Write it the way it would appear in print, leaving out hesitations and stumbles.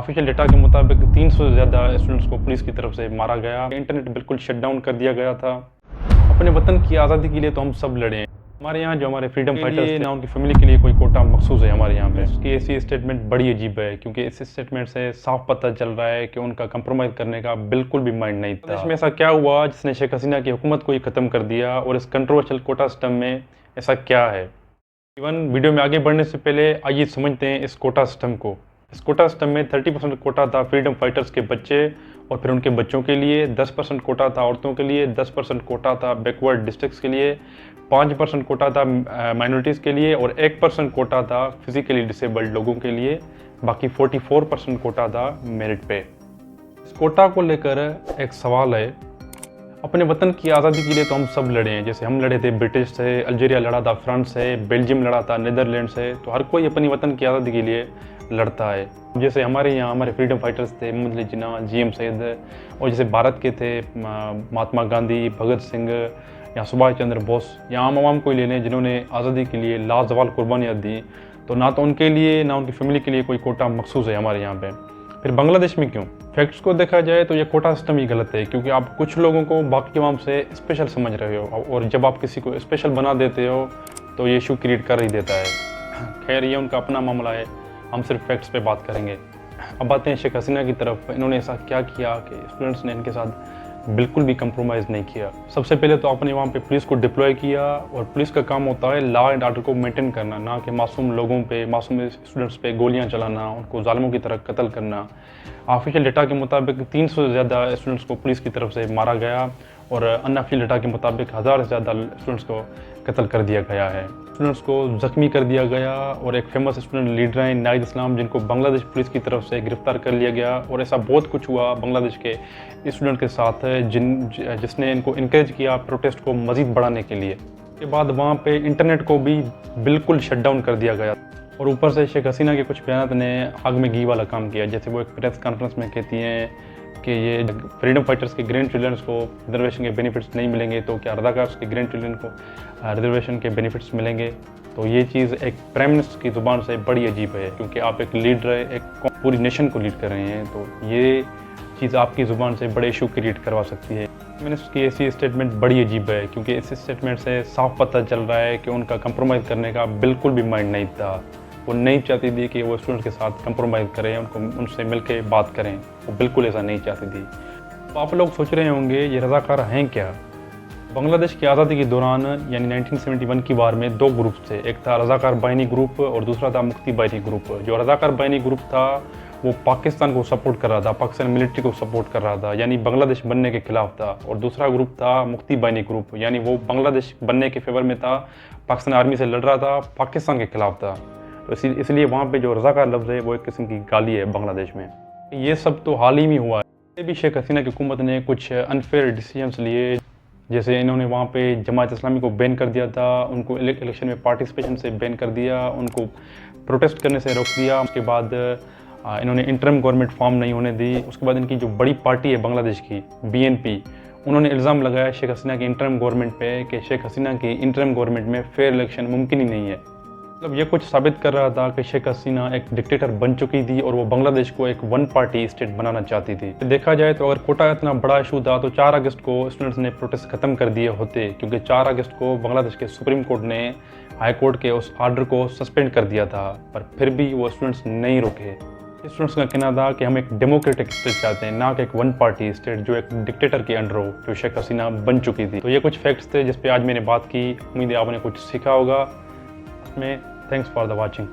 Official data के मुताबिक 300 से ज़्यादा स्टूडेंट्स को पुलिस की तरफ से मारा गया। इंटरनेट बिल्कुल शट डाउन कर दिया गया था। अपने वतन की आज़ादी के लिए तो हम सब लड़े हैं। हमारे यहाँ जो हमारे फ्रीडम फाइटर्स थे ना, उनकी फैमिली के लिए कोई कोटा मखसूस है हमारे यहाँ पे। उसकी ऐसी स्टेटमेंट बड़ी अजीब है, क्योंकि इस स्टेटमेंट से साफ पता चल रहा है कि उनका कंप्रोमाइज़ करने का बिल्कुल भी माइंड नहीं था। देश में ऐसा क्या हुआ जिसने शेख हसीना की हुकूमत को ही ख़त्म कर दिया, और इस कंट्रोवर्शियल कोटा सिस्टम में ऐसा क्या है। इवन वीडियो में आगे बढ़ने से पहले आइए समझते हैं इस कोटा सिस्टम को। इस कोटा सिस्टम में 30% कोटा था फ्रीडम फाइटर्स के बच्चे और फिर उनके बच्चों के लिए, 10% कोटा था औरतों के लिए, 10% कोटा था बैकवर्ड डिस्ट्रिक्ट्स के लिए, 5% कोटा था माइनॉरिटीज़ के लिए और 1% कोटा था फिजिकली डिसेबल्ड लोगों के लिए। बाकी 44% कोटा था मेरिट पे। इस कोटा को लेकर एक सवाल है, अपने वतन की आज़ादी के लिए तो हम सब लड़े हैं। जैसे हम लड़े थे ब्रिटिश से, अल्जीरिया लड़ा था फ्रांस से, बेल्जियम लड़ा था नीदरलैंड से, तो हर कोई अपनी वतन की आज़ादी के लिए लड़ता है। जैसे हमारे यहाँ हमारे फ्रीडम फाइटर्स थे मोहम्मद अली जिन्ना, GM सैयद, और जैसे भारत के थे महात्मा गांधी, भगत सिंह या सुभाष चंद्र बोस, या आम आवाम को ही ले लें जिन्होंने आज़ादी के लिए लाजवाल कुर्बानियाँ दी, तो ना तो उनके लिए ना उनकी फैमिली के लिए कोई कोटा मखसूस है हमारे यहाँ पे। फिर बांग्लादेश में क्यों? फैक्ट्स को देखा जाए तो ये कोटा सिस्टम ही गलत है, क्योंकि आप कुछ लोगों को बाकी आवाम से स्पेशल समझ रहे हो, और जब आप किसी को स्पेशल बना देते हो तो ये इशू क्रिएट कर ही देता है। खैर, ये उनका अपना मामला है, हम सिर्फ फैक्ट्स पे बात करेंगे। अब आते हैं शेख हसीना की तरफ। इन्होंने ऐसा क्या किया कि स्टूडेंट्स ने इनके साथ बिल्कुल भी कंप्रोमाइज़ नहीं किया। सबसे पहले तो आपने वहाँ पे पुलिस को डिप्लॉय किया, और पुलिस का काम होता है लॉ एंड ऑर्डर को मेंटेन करना, ना कि मासूम लोगों पे, मासूम स्टूडेंट्स पे गोलियाँ चलाना, उनको जालिमों की तरह कत्ल करना। ऑफिशियल डेटा के मुताबिक 300 से ज़्यादा स्टूडेंट्स को पुलिस की तरफ से मारा गया, और अनऑफिशियल डेटा के मुताबिक 1000 से ज़्यादा स्टूडेंट्स को कत्ल कर दिया गया है। स्टूडेंट्स को ज़ख्मी कर दिया गया, और एक फेमस स्टूडेंट लीडर हैं नाहिद इस्लाम, जिनको बांग्लादेश पुलिस की तरफ से गिरफ्तार कर लिया गया। और ऐसा बहुत कुछ हुआ बांग्लादेश के स्टूडेंट के साथ जिसने इनको इनकरेज किया प्रोटेस्ट को मज़ीद बढ़ाने के लिए। उसके बाद वहाँ पे इंटरनेट को भी बिल्कुल शट डाउन कर दिया गया, और ऊपर से शेख हसीना के कुछ बयान ने आग में घी वाला काम किया। जैसे वो एक प्रेस कॉन्फ्रेंस में कहती हैं कि ये फ्रीडम फाइटर्स के ग्रैंड चिल्ड्रंस को रिजर्वेशन के बेनिफिट्स नहीं मिलेंगे, तो क्या रज़ाकार्स के ग्रैंड चिल्ड्रन को रिजर्वेशन के बेनिफिट्स मिलेंगे। तो ये चीज़ एक प्राइम मिनिस्टर की ज़ुबान से बड़ी अजीब है, क्योंकि आप एक लीडर है, एक पूरी नेशन को लीड कर रहे हैं, तो ये चीज़ आपकी ज़ुबान से बड़े इशू क्रिएट करवा सकती है। मिनिस्टर की ऐसी स्टेटमेंट बड़ी अजीब है, क्योंकि इस स्टेटमेंट से साफ पता चल रहा है कि उनका कंप्रोमाइज़ करने का बिल्कुल भी माइंड नहीं था। वो नहीं चाहती थी कि वो स्टूडेंट्स के साथ कंप्रोमाइज़ करें, उनसे मिलकर बात करें, वो बिल्कुल ऐसा नहीं चाहती थी। तो आप लोग सोच रहे होंगे ये रज़ाकार हैं क्या? बांग्लादेश की आज़ादी के दौरान यानी 1971 की वार में दो ग्रुप थे, एक था रज़ाकार बाहिनी ग्रुप और दूसरा था मुक्ति बाहिनी ग्रुप। जो रज़ाकार बाहिनी ग्रुप था वो पाकिस्तान को सपोर्ट कर रहा था, पाकिस्तान मिलिट्री को सपोर्ट कर रहा था, यानी बांग्लादेश बनने के खिलाफ था। और दूसरा ग्रुप था मुक्ति बाहिनी ग्रुप, यानी वो बांग्लादेश बनने के फेवर में था, पाकिस्तान आर्मी से लड़ रहा था, पाकिस्तान के खिलाफ था। तो इसलिए वहाँ पे जो रज़ाकार लफ्ज़ है वो एक किस्म की गाली है बांग्लादेश में। ये सब तो हाल ही में हुआ है। भी शेख हसीना की हुकूमत ने कुछ अनफेयर डिसीजंस लिए, जैसे इन्होंने वहाँ पे जमात इस्लामी को बैन कर दिया था, उनको इलेक्शन में पार्टिसिपेशन से बैन कर दिया, उनको प्रोटेस्ट करने से रोक दिया। उसके बाद इन्होंने इंटरम गवर्नमेंट फॉर्म नहीं होने दी। उसके बाद इनकी जो बड़ी पार्टी है बांग्लादेश की BNP, उन्होंने इल्ज़ाम लगाया शेख हसीना की इंटरम गवर्नमेंट पे कि शेख हसीना की इंटरम गवर्नमेंट में फेयर इलेक्शन मुमकिन ही नहीं है। मतलब ये कुछ साबित कर रहा था कि शेख हसीना एक डिक्टेटर बन चुकी थी और वो बांग्लादेश को एक वन पार्टी स्टेट बनाना चाहती थी। देखा जाए तो अगर कोटा इतना बड़ा इशू था तो 4 अगस्त को स्टूडेंट्स ने प्रोटेस्ट खत्म कर दिए होते, क्योंकि 4 अगस्त को बांग्लादेश के सुप्रीम कोर्ट ने हाई कोर्ट के उस आर्डर को सस्पेंड कर दिया था, पर फिर भी वो स्टूडेंट्स नहीं रुके। स्टूडेंट्स का कहना था कि हम एक डेमोक्रेटिक स्टेट चाहते हैं, ना कि एक वन पार्टी स्टेट जो एक डिक्टेटर के अंडर हो, जो शेख हसीना बन चुकी थी। तो ये कुछ फैक्ट्स थे जिस पे आज मैंने बात की। उम्मीद है आपने कुछ सीखा होगा इसमें। Thanks for the watching.